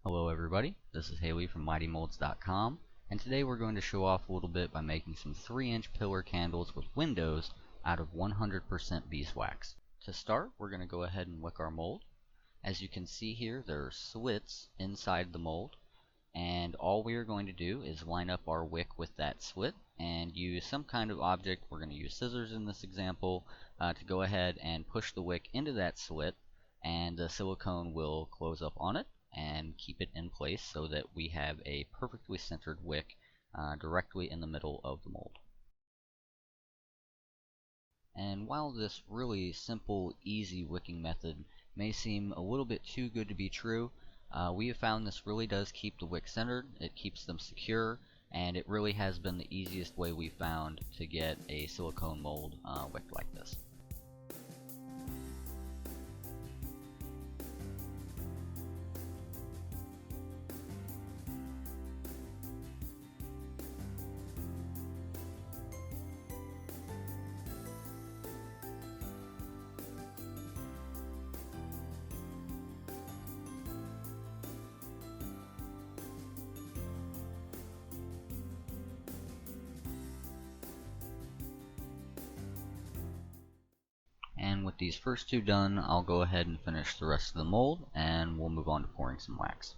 Hello everybody, this is Haley from MightyMolds.com, and today we're going to show off a little bit by making some 3-inch pillar candles with windows out of 100% beeswax. To start, we're going to go ahead and wick our mold. As you can see here, there are slits inside the mold, and all we are going to do is line up our wick with that slit and use some kind of object. We're going to use scissors in this example to go ahead and push the wick into that slit, and the silicone will close up on it and keep it in place so that we have a perfectly centered wick directly in the middle of the mold. And while this really simple, easy wicking method may seem a little bit too good to be true, we have found this really does keep the wick centered, it keeps them secure, and it really has been the easiest way we found to get a silicone mold wicked like this. And with these first two done, I'll go ahead and finish the rest of the mold, and we'll move on to pouring some wax.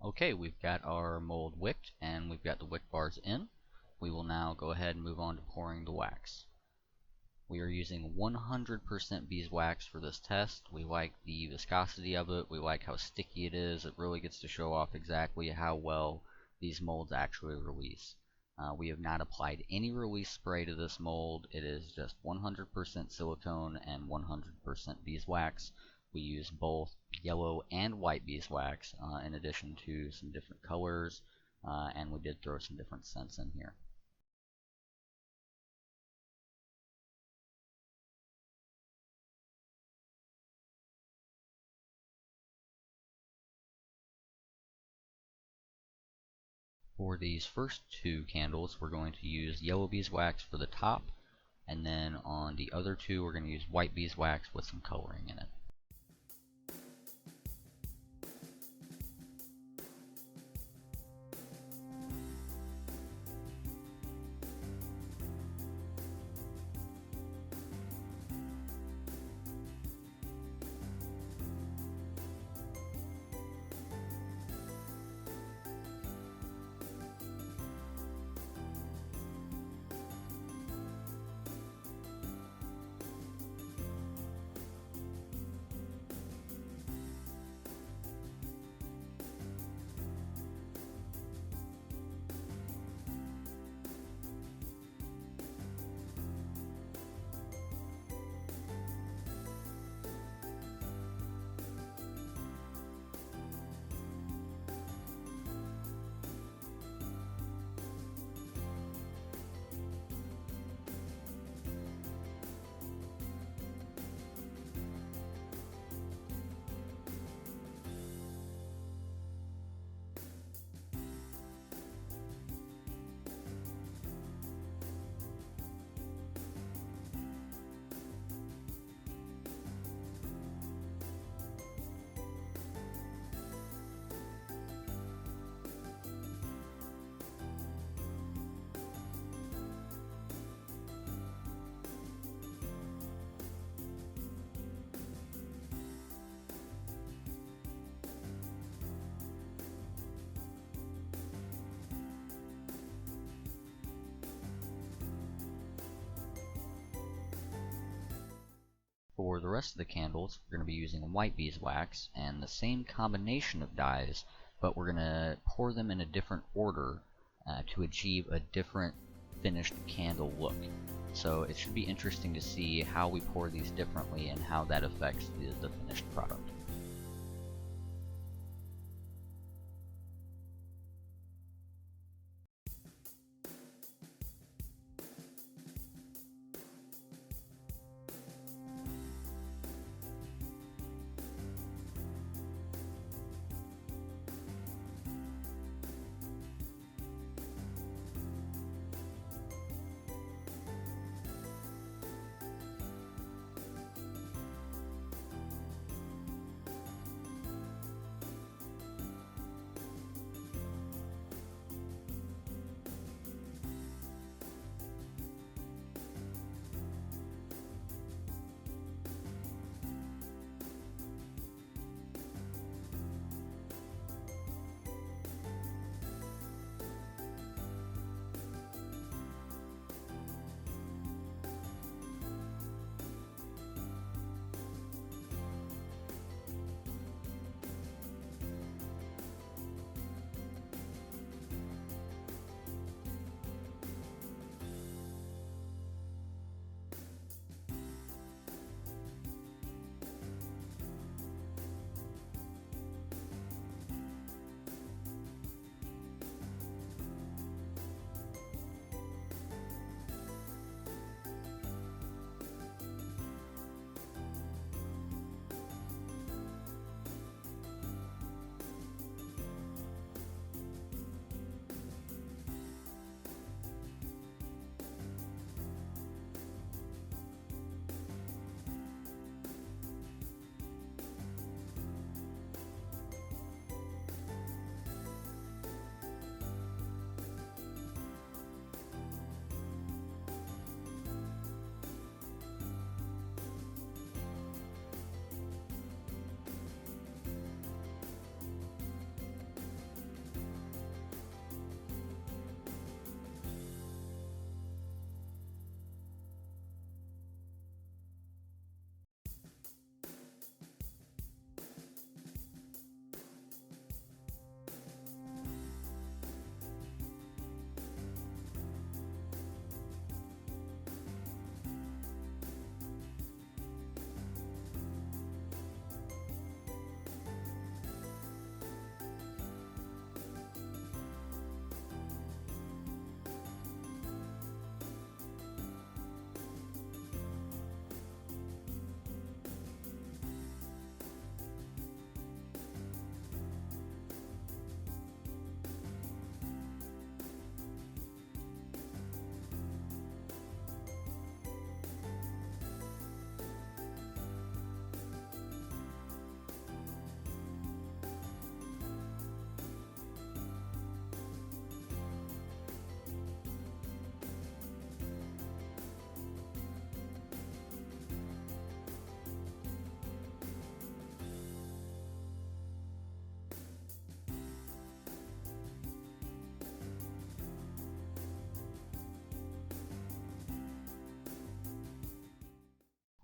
Okay, we've got our mold wicked and we've got the wick bars in. We will now go ahead and move on to pouring the wax. We are using 100% beeswax for this test. We like the viscosity of it, we like how sticky it is. It really gets to show off exactly how well these molds actually release. We have not applied any release spray to this mold. It is just 100% silicone and 100% beeswax. We use both yellow and white beeswax in addition to some different colors, and we did throw some different scents in here. For these first two candles, we're going to use yellow beeswax for the top, and then on the other two, we're going to use white beeswax with some coloring in it. For the rest of the candles, we're going to be using white beeswax and the same combination of dyes, but we're going to pour them in a different order to achieve a different finished candle look. So it should be interesting to see how we pour these differently and how that affects the finished product.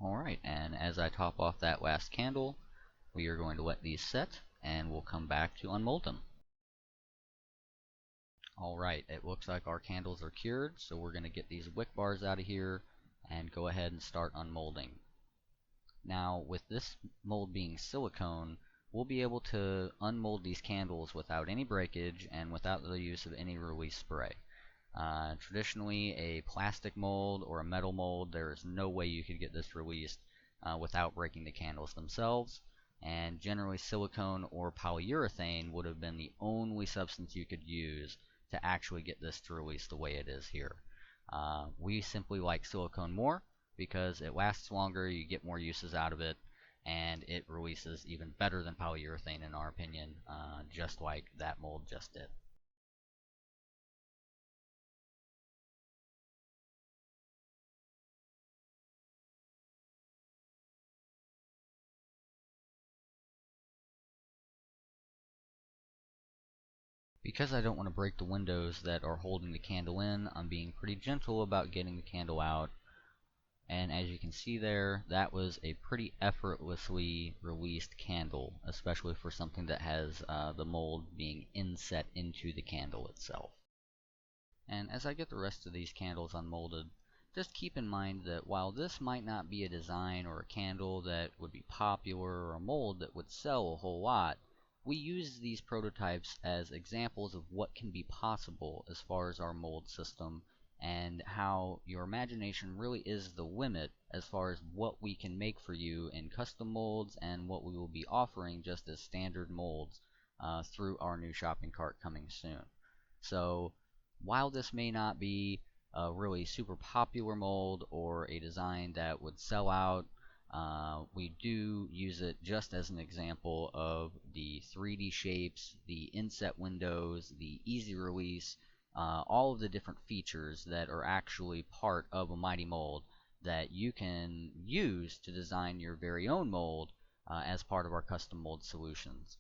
Alright, and as I top off that last candle, we are going to let these set, and we'll come back to unmold them. Alright, it looks like our candles are cured, so we're going to get these wick bars out of here and go ahead and start unmolding. Now, with this mold being silicone, we'll be able to unmold these candles without any breakage and without the use of any release spray. Traditionally, a plastic mold or a metal mold, there is no way you could get this released without breaking the candles themselves. And generally, silicone or polyurethane would have been the only substance you could use to actually get this to release the way it is here. We simply like silicone more because it lasts longer, you get more uses out of it, and it releases even better than polyurethane in our opinion, just like that mold just did. Because I don't want to break the windows that are holding the candle in, I'm being pretty gentle about getting the candle out And as you can see there, that was a pretty effortlessly released candle, especially for something that has the mold being inset into the candle itself. And as I get the rest of these candles unmolded, just keep in mind that while this might not be a design or a candle that would be popular or a mold that would sell a whole lot, we use these prototypes as examples of what can be possible as far as our mold system, and how your imagination really is the limit as far as what we can make for you in custom molds and what we will be offering just as standard molds through our new shopping cart coming soon. So while this may not be a really super popular mold or a design that would sell out, we do use it just as an example of the 3D shapes, the inset windows, the easy release, all of the different features that are actually part of a Mighty Mold that you can use to design your very own mold as part of our custom mold solutions.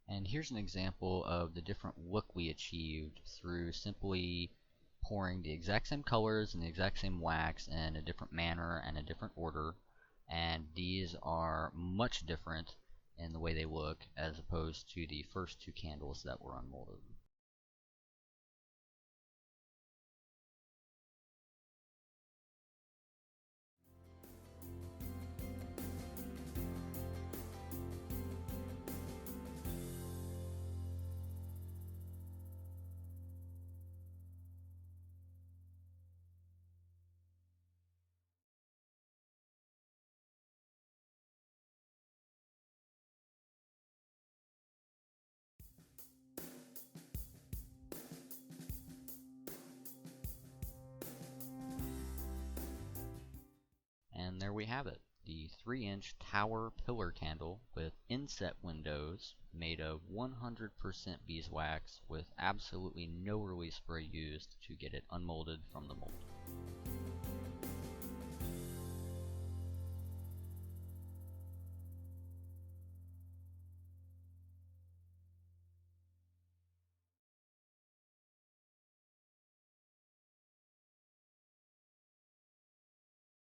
And here's an example of the different look we achieved through simply pouring the exact same colors and the exact same wax in a different manner and a different order. And these are much different in the way they look as opposed to the first two candles that were unmolded. And there we have it, the 3-inch tower pillar candle with inset windows made of 100% beeswax with absolutely no release spray used to get it unmolded from the mold.